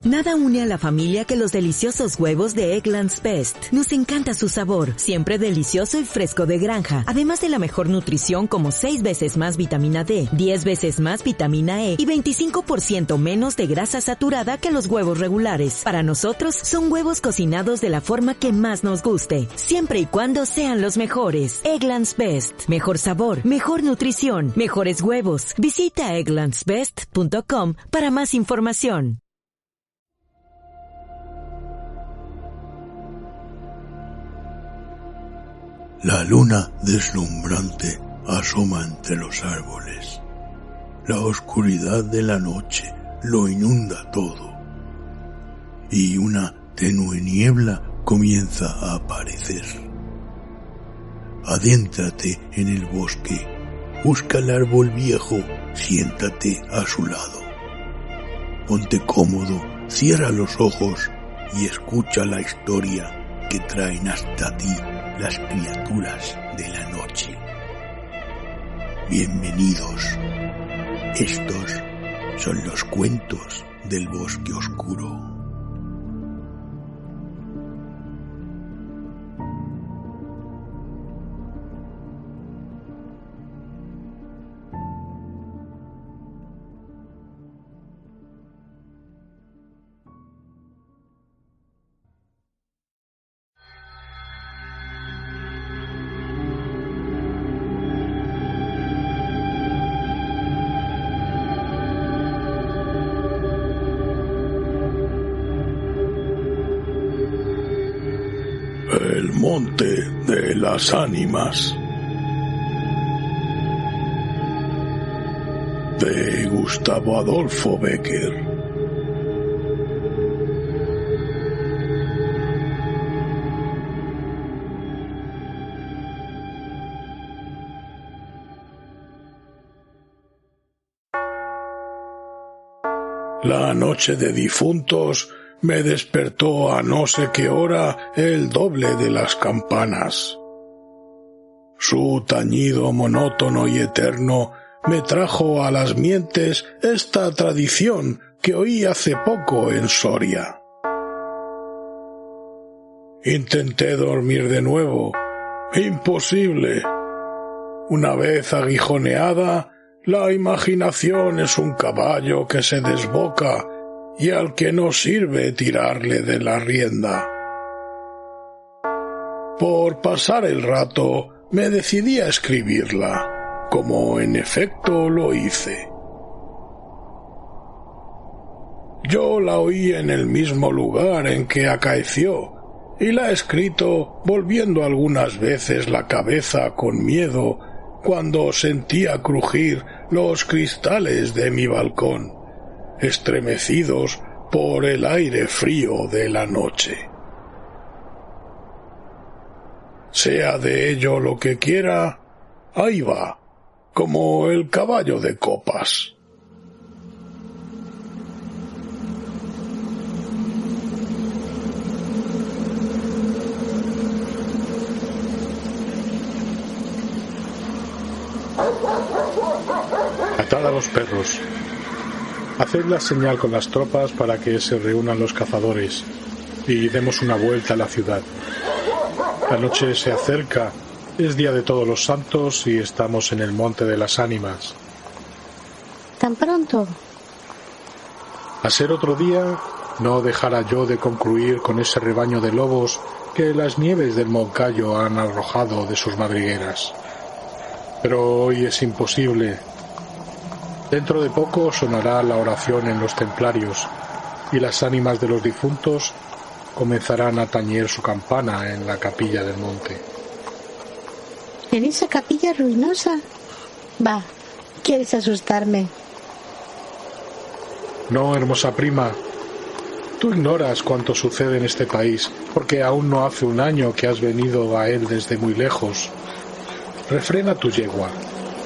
Nada une a la familia que los deliciosos huevos de Eggland's Best. Nos encanta su sabor, siempre delicioso y fresco de granja, además de la mejor nutrición como 6 veces más vitamina D, 10 veces más vitamina E y 25% menos de grasa saturada que los huevos regulares. Para nosotros, son huevos cocinados de la forma que más nos guste, siempre y cuando sean los mejores. Eggland's Best. Mejor sabor, mejor nutrición, mejores huevos. Visita egglandsbest.com para más información. La luna deslumbrante asoma entre los árboles. La oscuridad de la noche lo inunda todo. Y una tenue niebla comienza a aparecer. Adéntrate en el bosque. Busca el árbol viejo. Siéntate a su lado. Ponte cómodo, cierra los ojos y escucha la historia que traen hasta ti las criaturas de la noche. Bienvenidos. Estos son los cuentos del bosque oscuro. El monte de las ánimas, de Gustavo Adolfo Bécquer. La noche de difuntos me despertó a no sé qué hora el doble de las campanas. Su tañido monótono y eterno me trajo a las mientes esta tradición que oí hace poco en Soria. Intenté dormir de nuevo. Imposible. Una vez aguijoneada, la imaginación es un caballo que se desboca y al que no sirve tirarle de la rienda. Por pasar el rato, me decidí a escribirla, como en efecto lo hice. Yo la oí en el mismo lugar en que acaeció, y la he escrito volviendo algunas veces la cabeza con miedo cuando sentía crujir los cristales de mi balcón, estremecidos por el aire frío de la noche. Sea de ello lo que quiera, ahí va, como el caballo de copas. Atad a los perros. Haced la señal con las tropas para que se reúnan los cazadores y demos una vuelta a la ciudad. La noche se acerca, es día de Todos los Santos y estamos en el Monte de las Ánimas. ¿Tan pronto? A ser otro día, no dejara yo de concluir con ese rebaño de lobos que las nieves del Moncayo han arrojado de sus madrigueras. Pero hoy es imposible. Dentro de poco sonará la oración en los templarios y las ánimas de los difuntos comenzarán a tañer su campana en la capilla del monte. ¿En esa capilla ruinosa? Va, ¿quieres asustarme? No, hermosa prima. Tú ignoras cuánto sucede en este país, porque aún no hace un año que has venido a él desde muy lejos. Refrena tu yegua.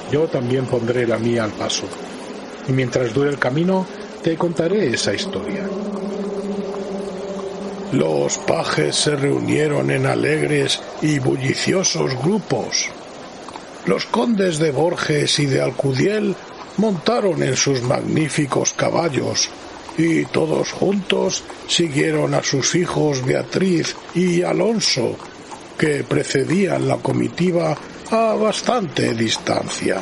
Yo también pondré la mía al paso. Y mientras dure el camino, te contaré esa historia. Los pajes se reunieron en alegres y bulliciosos grupos. Los condes de Borges y de Alcudiel montaron en sus magníficos caballos y todos juntos siguieron a sus hijos Beatriz y Alonso, que precedían la comitiva a bastante distancia.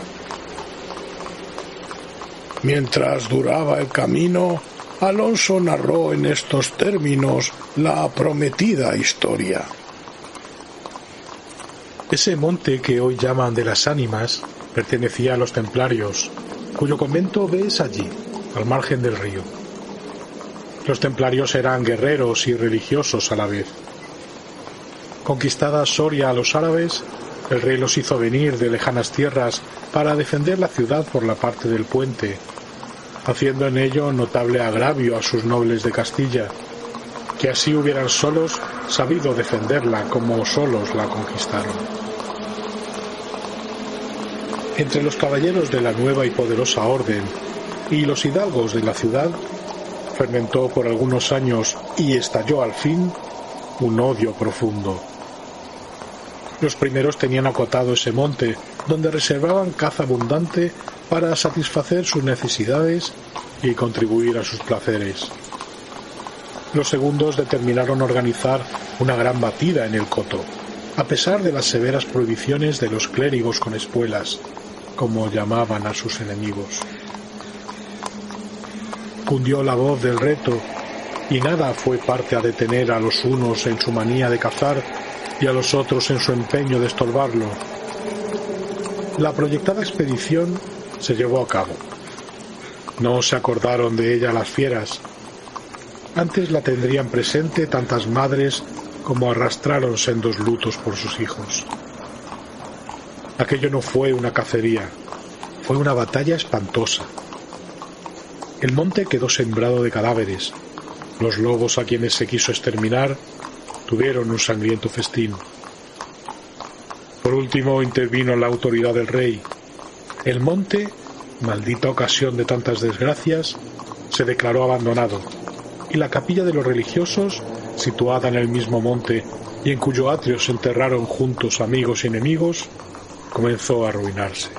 Mientras duraba el camino, Alonso narró en estos términos la prometida historia. Ese monte que hoy llaman de las Ánimas pertenecía a los templarios, cuyo convento ves allí, al margen del río. Los templarios eran guerreros y religiosos a la vez. Conquistada Soria a los árabes, el rey los hizo venir de lejanas tierras para defender la ciudad por la parte del puente, haciendo en ello notable agravio a sus nobles de Castilla, que así hubieran solos sabido defenderla como solos la conquistaron. Entre los caballeros de la nueva y poderosa orden y los hidalgos de la ciudad, fermentó por algunos años y estalló al fin un odio profundo. Los primeros tenían acotado ese monte, donde reservaban caza abundante para satisfacer sus necesidades y contribuir a sus placeres. Los segundos determinaron organizar una gran batida en el coto, a pesar de las severas prohibiciones de los clérigos con espuelas, como llamaban a sus enemigos. Cundió la voz del reto, y nada fue parte a detener a los unos en su manía de cazar y a los otros en su empeño de estorbarlo. La proyectada expedición se llevó a cabo. No se acordaron de ella las fieras. Antes la tendrían presente tantas madres como arrastraron sendos lutos por sus hijos. Aquello no fue una cacería, fue una batalla espantosa. El monte quedó sembrado de cadáveres. Los lobos a quienes se quiso exterminar tuvieron un sangriento festín. Por último intervino la autoridad del rey. El monte, maldita ocasión de tantas desgracias, se declaró abandonado, y la capilla de los religiosos, situada en el mismo monte y en cuyo atrio se enterraron juntos amigos y enemigos, comenzó a arruinarse.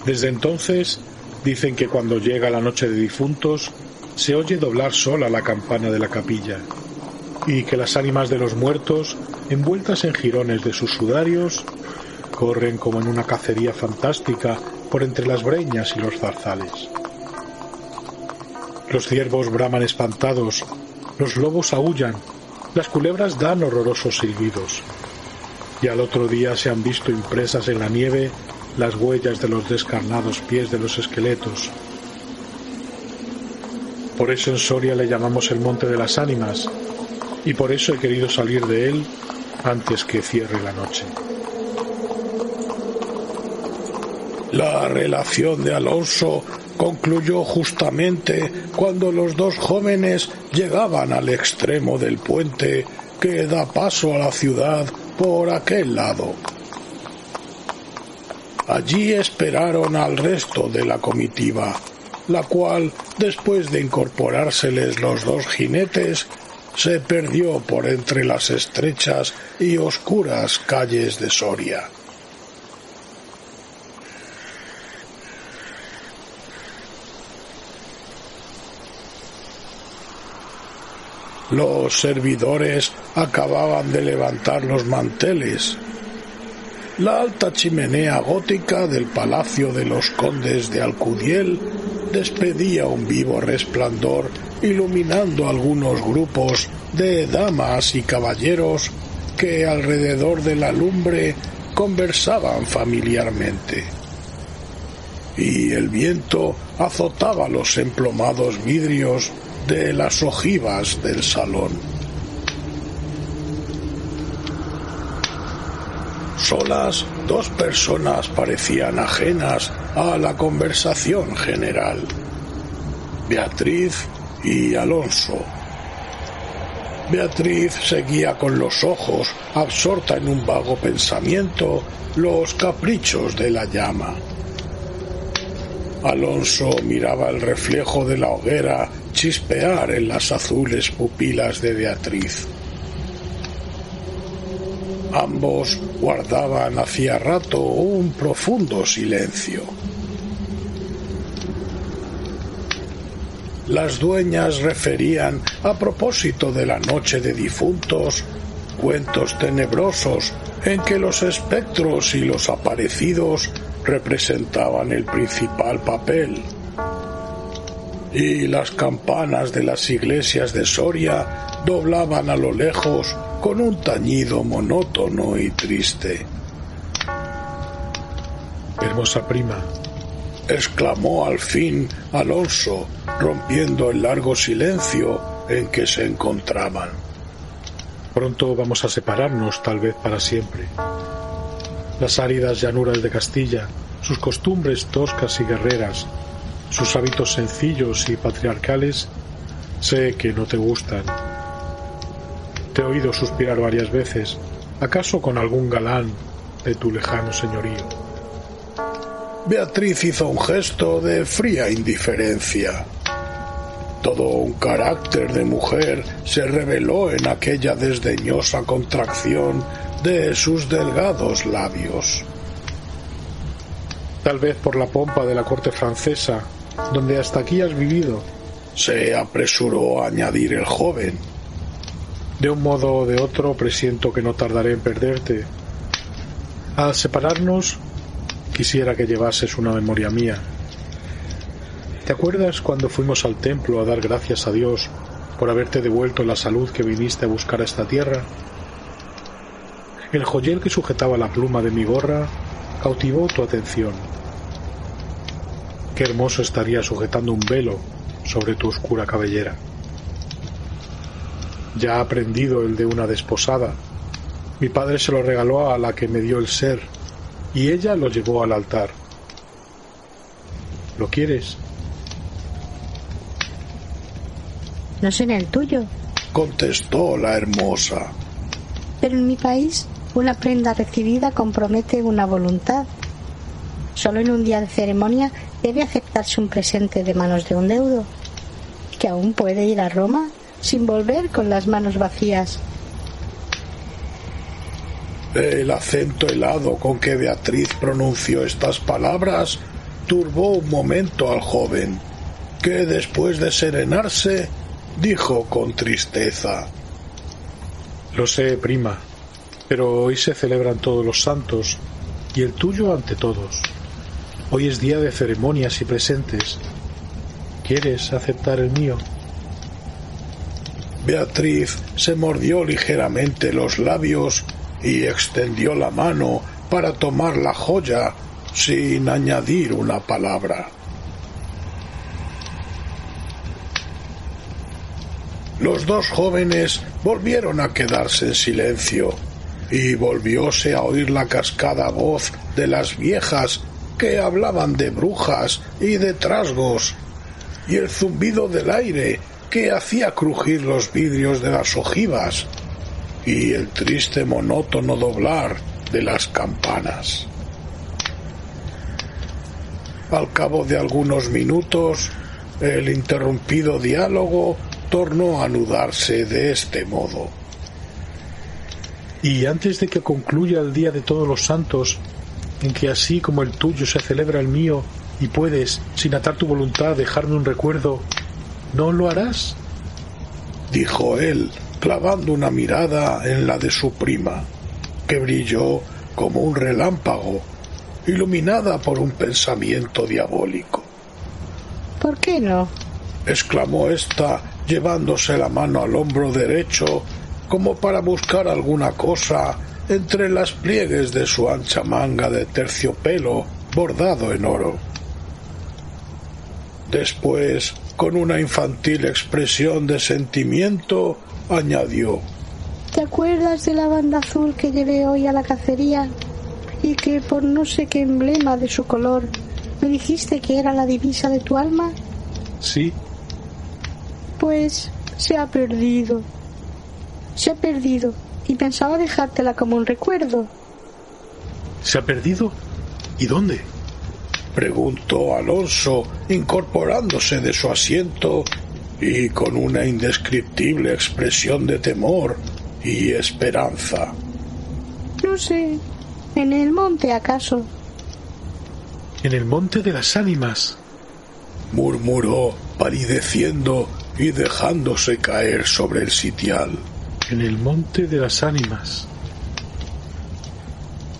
Desde entonces dicen que cuando llega la noche de difuntos se oye doblar sola la campana de la capilla, y que las ánimas de los muertos, envueltas en jirones de sus sudarios, corren como en una cacería fantástica por entre las breñas y los zarzales. Los ciervos braman espantados, los lobos aúllan, las culebras dan horrorosos silbidos, y al otro día se han visto impresas en la nieve las huellas de los descarnados pies de los esqueletos. Por eso en Soria le llamamos el Monte de las Ánimas, y por eso he querido salir de él antes que cierre la noche. La relación de Alonso concluyó justamente cuando los dos jóvenes llegaban al extremo del puente que da paso a la ciudad por aquel lado. Allí esperaron al resto de la comitiva, la cual, después de incorporárseles los dos jinetes, se perdió por entre las estrechas y oscuras calles de Soria. Los servidores acababan de levantar los manteles. La alta chimenea gótica del palacio de los condes de Alcudiel despedía un vivo resplandor, iluminando algunos grupos de damas y caballeros que alrededor de la lumbre conversaban familiarmente. Y el viento azotaba los emplomados vidrios de las ojivas del salón. Solas, dos personas parecían ajenas a la conversación general: Beatriz y Alonso. Beatriz seguía con los ojos, absorta en un vago pensamiento, los caprichos de la llama. Alonso miraba el reflejo de la hoguera chispear en las azules pupilas de Beatriz. Ambos guardaban hacía rato un profundo silencio. las dueñas referían, a propósito de la noche de difuntos, cuentos tenebrosos en que los espectros y los aparecidos representaban el principal papel. Y las campanas de las iglesias de Soria doblaban a lo lejos con un tañido monótono y triste. Hermosa prima, exclamó al fin Alonso, rompiendo el largo silencio en que se encontraban. Pronto vamos a separarnos, tal vez para siempre. Las áridas llanuras de Castilla, sus costumbres toscas y guerreras, sus hábitos sencillos y patriarcales, sé que no te gustan. Te he oído suspirar varias veces, acaso con algún galán de tu lejano señorío. Beatriz hizo un gesto de fría indiferencia. Todo un carácter de mujer se reveló en aquella desdeñosa contracción de sus delgados labios. Tal vez por la pompa de la corte francesa, donde hasta aquí has vivido, se apresuró a añadir el joven. De un modo o de otro presiento que no tardaré en perderte. Al separarnos, quisiera que llevases una memoria mía. ¿Te acuerdas cuando fuimos al templo a dar gracias a Dios por haberte devuelto la salud que viniste a buscar a esta tierra? El joyel que sujetaba la pluma de mi gorra cautivó tu atención. Qué hermoso estaría sujetando un velo sobre tu oscura cabellera. Ya ha aprendido el de una desposada. Mi padre se lo regaló a la que me dio el ser, y ella lo llevó al altar. ¿Lo quieres? No sé en el tuyo, contestó la hermosa. pero en mi país una prenda recibida compromete una voluntad. Solo en un día de ceremonia debe aceptarse un presente de manos de un deudo, que aún puede ir a Roma sin volver con las manos vacías. El acento helado con que Beatriz pronunció estas palabras turbó un momento al joven, que después de serenarse dijo con tristeza: Lo sé, prima, pero hoy se celebran todos los santos, y el tuyo ante todos. Hoy es día de ceremonias y presentes. ¿Quieres aceptar el mío? Beatriz se mordió ligeramente los labios y extendió la mano para tomar la joya sin añadir una palabra. Los dos jóvenes volvieron a quedarse en silencio y volvióse a oír la cascada voz de las viejas que hablaban de brujas y de trasgos, y el zumbido del aire que hacía crujir los vidrios de las ojivas, y el triste monótono doblar de las campanas. Al cabo de algunos minutos, el interrumpido diálogo tornó a anudarse de este modo. Y antes de que concluya el día de todos los santos, en que así como el tuyo se celebra el mío, y puedes, sin atar tu voluntad, dejarme un recuerdo, ¿no lo harás? Dijo él, clavando una mirada en la de su prima, que brilló como un relámpago, iluminada por un pensamiento diabólico. ¿Por qué no? Exclamó ésta, llevándose la mano al hombro derecho, como para buscar alguna cosa entre las pliegues de su ancha manga de terciopelo bordado en oro. Después, con una infantil expresión de sentimiento, añadió: ¿Te acuerdas de la banda azul que llevé hoy a la cacería y que por no sé qué emblema de su color me dijiste que era la divisa de tu alma? Sí. Pues se ha perdido. Se ha perdido y pensaba dejártela como un recuerdo. ¿Se ha perdido? ¿Y dónde? Preguntó Alonso, incorporándose de su asiento y con una indescriptible expresión de temor y esperanza. No sé, ¿en el monte acaso? En el monte de las ánimas, murmuró palideciendo y dejándose caer sobre el sitial. En el monte de las ánimas.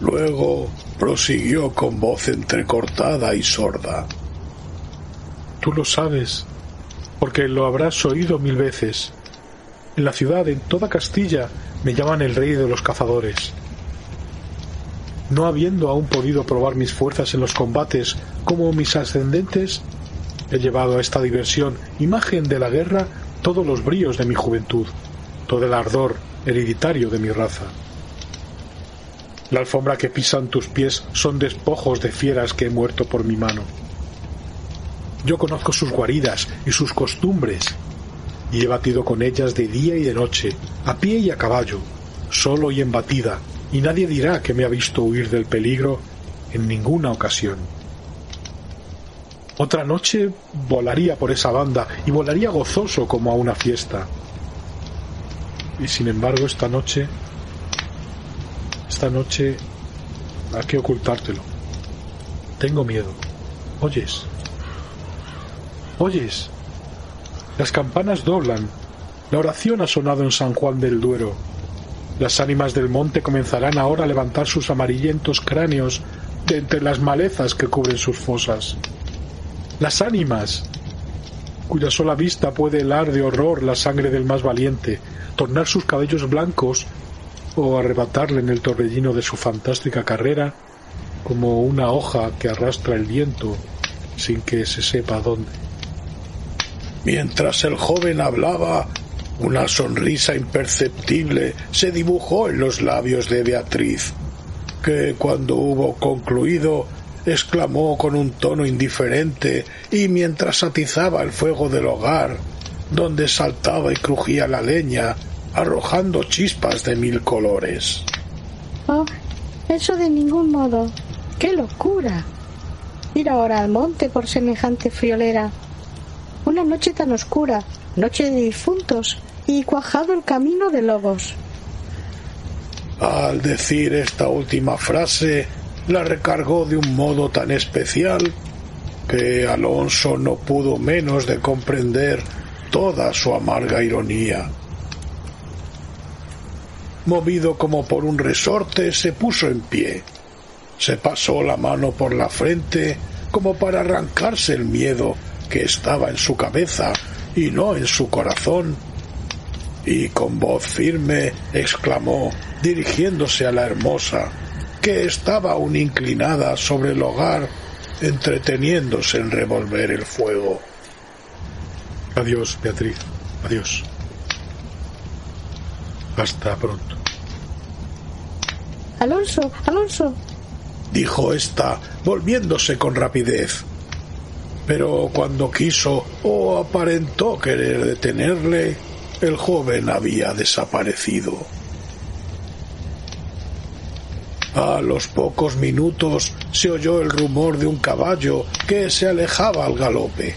Luego prosiguió con voz entrecortada y sorda. Tú lo sabes, porque lo habrás oído 1000 veces. En la ciudad, en toda Castilla, me llaman el rey de los cazadores. No habiendo aún podido probar mis fuerzas en los combates como mis ascendentes, he llevado a esta diversión, imagen de la guerra, todos los bríos de mi juventud, todo el ardor hereditario de mi raza. La alfombra que pisan tus pies son despojos de fieras que he muerto por mi mano. Yo conozco sus guaridas y sus costumbres, y he batido con ellas de día y de noche, a pie y a caballo, solo y en batida, y nadie dirá que me ha visto huir del peligro en ninguna ocasión. Otra noche volaría por esa banda y volaría gozoso como a una fiesta. Y sin embargo esta noche, ¿a qué ocultártelo? Tengo miedo. ¿Oyes? ¿Oyes? Las campanas doblan. La oración ha sonado en San Juan del Duero. Las ánimas del monte comenzarán ahora a levantar sus amarillentos cráneos de entre las malezas que cubren sus fosas. Las ánimas, cuya sola vista puede helar de horror la sangre del más valiente, tornar sus cabellos blancos o arrebatarle en el torbellino de su fantástica carrera como una hoja que arrastra el viento sin que se sepa dónde. Mientras el joven hablaba, una sonrisa imperceptible se dibujó en los labios de Beatriz, que cuando hubo concluido exclamó con un tono indiferente y mientras atizaba el fuego del hogar, donde saltaba y crujía la leña, arrojando chispas de 1000 colores. Oh, eso de ningún modo. ¡Qué locura! Ir ahora al monte por semejante friolera. Una noche tan oscura, noche de difuntos, y cuajado el camino de lobos. Al decir esta última frase, la recargó de un modo tan especial que Alonso no pudo menos de comprender toda su amarga ironía. Movido como por un resorte, se puso en pie. Se pasó la mano por la frente como para arrancarse el miedo que estaba en su cabeza y no en su corazón, y con voz firme exclamó, dirigiéndose a la hermosa, que estaba aún inclinada sobre el hogar, entreteniéndose en revolver el fuego. Adiós, Beatriz, adiós. Hasta pronto. Alonso, Alonso, dijo ésta, volviéndose con rapidez. Pero cuando quiso o aparentó querer detenerle, el joven había desaparecido. A los pocos minutos se oyó el rumor de un caballo que se alejaba al galope.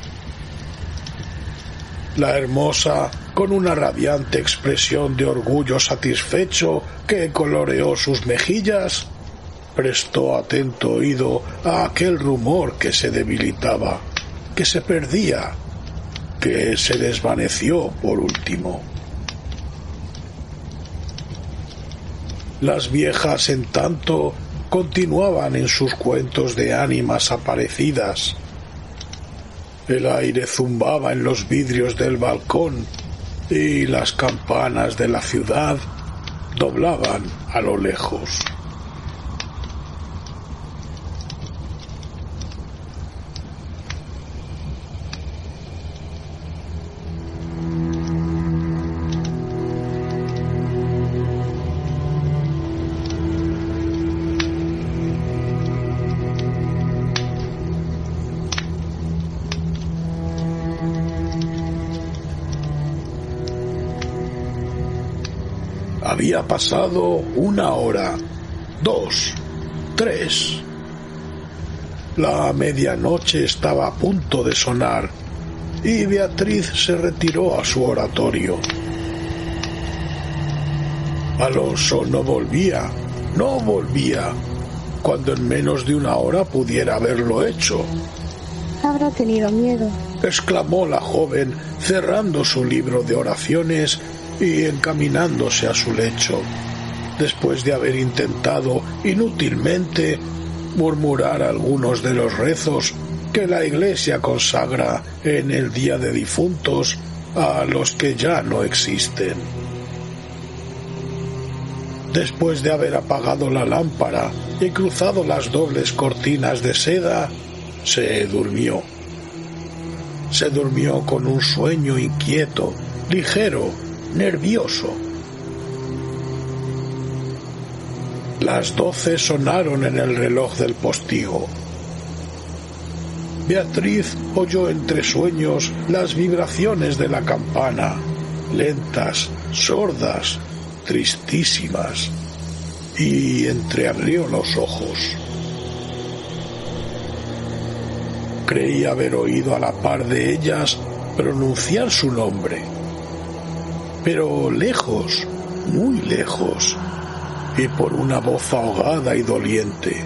La hermosa, con una radiante expresión de orgullo satisfecho que coloreó sus mejillas, prestó atento oído a aquel rumor que se debilitaba, que se perdía, que se desvaneció por último. Las viejas, en tanto, continuaban en sus cuentos de ánimas aparecidas. El aire zumbaba en los vidrios del balcón y las campanas de la ciudad doblaban a lo lejos. Había pasado 1 hora, 2, 3. La medianoche estaba a punto de sonar y Beatriz se retiró a su oratorio. Alonso no volvía, cuando en menos de 1 hora pudiera haberlo hecho. Habrá tenido miedo. exclamó la joven, cerrando su libro de oraciones y encaminándose a su lecho, después de haber intentado inútilmente murmurar algunos de los rezos que la Iglesia consagra en el Día de Difuntos a los que ya no existen. Después de haber apagado la lámpara y cruzado las dobles cortinas de seda, se durmió. Se durmió con un sueño inquieto, ligero, nervioso. Las 12 sonaron en el reloj del postigo. Beatriz oyó entre sueños las vibraciones de la campana, lentas, sordas, tristísimas, y entreabrió los ojos. Creía haber oído a la par de ellas pronunciar su nombre, pero lejos, muy lejos, y por una voz ahogada y doliente.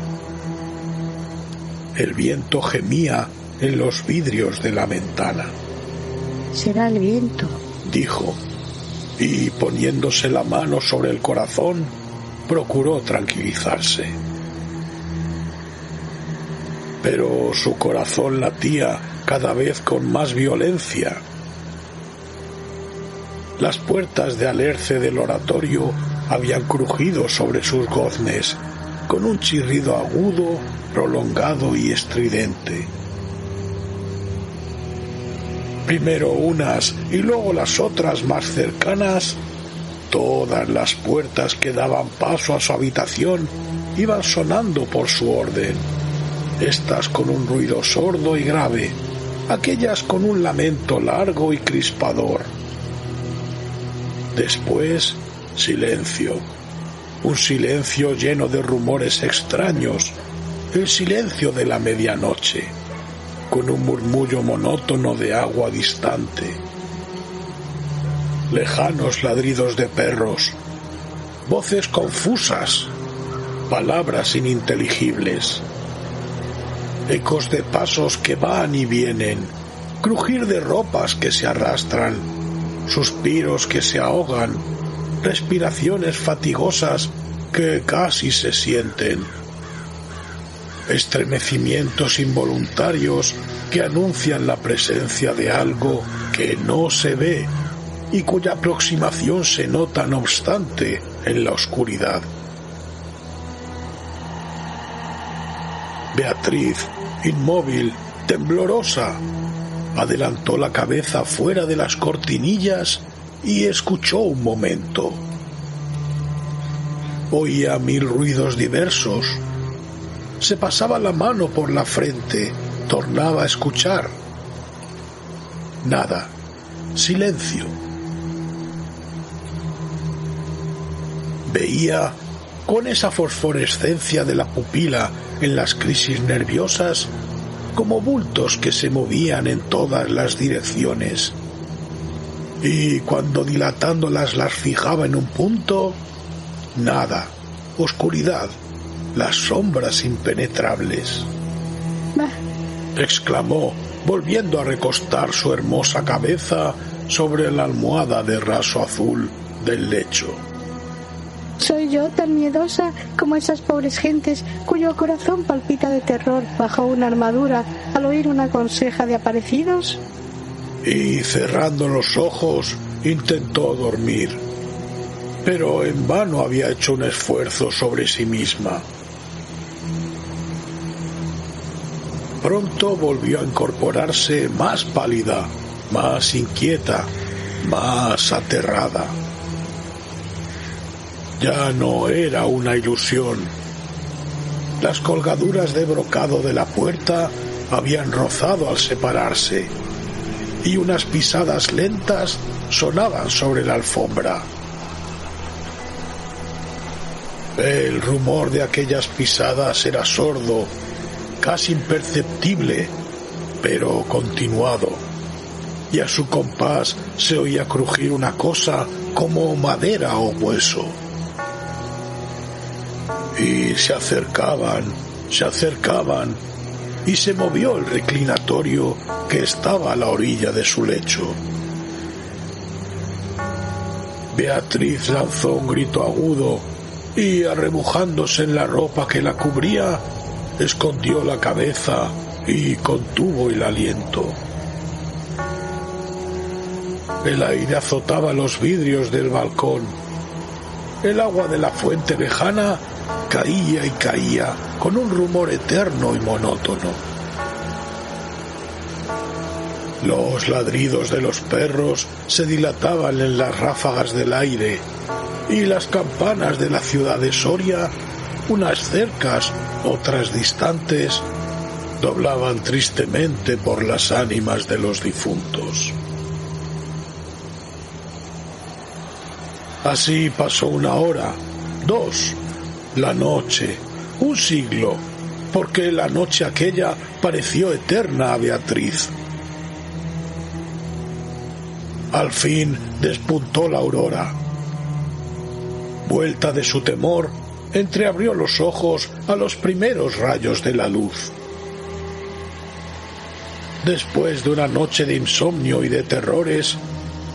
El viento gemía en los vidrios de la ventana. «Será el viento», dijo, y poniéndose la mano sobre el corazón, procuró tranquilizarse. Pero su corazón latía cada vez con más violencia. Las puertas de alerce del oratorio habían crujido sobre sus goznes, con un chirrido agudo, prolongado y estridente. Primero unas y luego las otras más cercanas, todas las puertas que daban paso a su habitación iban sonando por su orden, estas con un ruido sordo y grave, aquellas con un lamento largo y crispador. Después, silencio, un silencio lleno de rumores extraños, el silencio de la medianoche, con un murmullo monótono de agua distante. Lejanos ladridos de perros, voces confusas, palabras ininteligibles, ecos de pasos que van y vienen, crujir de ropas que se arrastran, suspiros que se ahogan, respiraciones fatigosas que casi se sienten, estremecimientos involuntarios que anuncian la presencia de algo que no se ve y cuya aproximación se nota no obstante en la oscuridad. Beatriz, inmóvil, temblorosa, adelantó la cabeza fuera de las cortinillas y escuchó un momento. Oía 1000 ruidos diversos. Se pasaba la mano por la frente, tornaba a escuchar. Nada, silencio. Veía, con esa fosforescencia de la pupila en las crisis nerviosas, como bultos que se movían en todas las direcciones. Y cuando dilatándolas las fijaba en un punto, nada, oscuridad, las sombras impenetrables. «Bah», exclamó, volviendo a recostar su hermosa cabeza sobre la almohada de raso azul del lecho. «¿Soy yo tan miedosa como esas pobres gentes cuyo corazón palpita de terror bajo una armadura al oír una conseja de aparecidos?» Y cerrando los ojos intentó dormir, pero en vano había hecho un esfuerzo sobre sí misma. Pronto volvió a incorporarse más pálida, más inquieta, más aterrada. Ya no era una ilusión. Las colgaduras de brocado de la puerta habían rozado al separarse, y unas pisadas lentas sonaban sobre la alfombra. El rumor de aquellas pisadas era sordo, casi imperceptible, pero continuado, y a su compás se oía crujir una cosa como madera o hueso. Y se acercaban, y se movió el reclinatorio que estaba a la orilla de su lecho. Beatriz lanzó un grito agudo y, arrebujándose en la ropa que la cubría, escondió la cabeza y contuvo el aliento. El aire azotaba los vidrios del balcón. El agua de la fuente lejana caía y caía con un rumor eterno y monótono. Los ladridos de los perros se dilataban en las ráfagas del aire y las campanas de la ciudad de Soria, unas cercas, otras distantes, doblaban tristemente por las ánimas de los difuntos. Así pasó 1 hora, 2, la noche, 1 siglo, porque la noche aquella pareció eterna a Beatriz. Al fin despuntó la aurora. Vuelta de su temor, entreabrió los ojos a los primeros rayos de la luz. Después de una noche de insomnio y de terrores,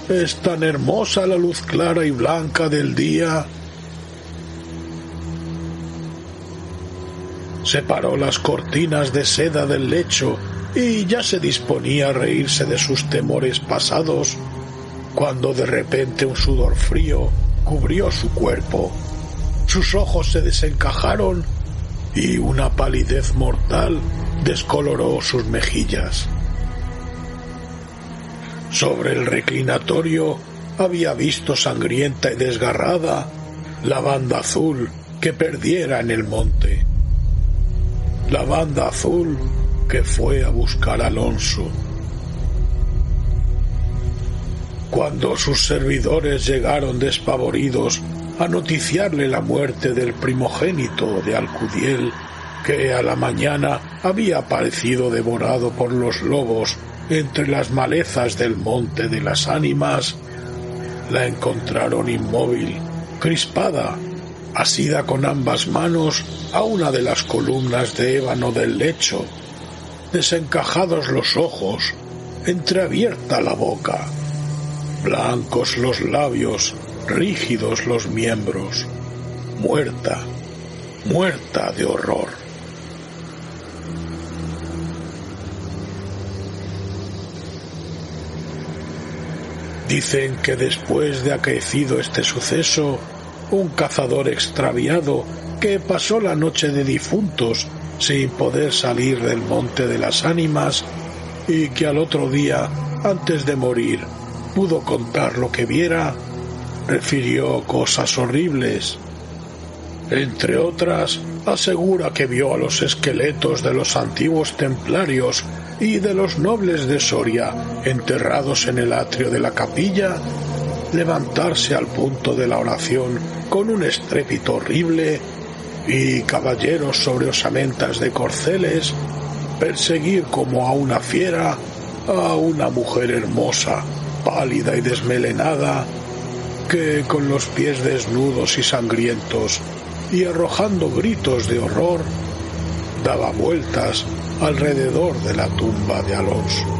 es tan hermosa la luz clara y blanca del día. Separó las cortinas de seda del lecho y ya se disponía a reírse de sus temores pasados, cuando de repente un sudor frío cubrió su cuerpo. Sus ojos se desencajaron y una palidez mortal descoloró sus mejillas. Sobre el reclinatorio había visto sangrienta y desgarrada la banda azul que perdiera en el monte. La banda azul que fue a buscar a Alonso. Cuando sus servidores llegaron despavoridos a noticiarle la muerte del primogénito de Alcudiel, que a la mañana había aparecido devorado por los lobos entre las malezas del Monte de las Ánimas, la encontraron inmóvil, crispada, asida con ambas manos a una de las columnas de ébano del lecho, desencajados los ojos, entreabierta la boca, blancos los labios, rígidos los miembros, muerta, muerta de horror. Dicen que después de acaecido este suceso, un cazador extraviado que pasó la noche de difuntos sin poder salir del Monte de las Ánimas y que al otro día, antes de morir, pudo contar lo que viera, refirió cosas horribles. Entre otras, asegura que vio a los esqueletos de los antiguos templarios y de los nobles de Soria enterrados en el atrio de la capilla, levantarse al punto de la oración con un estrépito horrible, y caballeros sobre osamentas de corceles perseguir como a una fiera a una mujer hermosa, pálida y desmelenada, que con los pies desnudos y sangrientos y arrojando gritos de horror daba vueltas alrededor de la tumba de Alonso.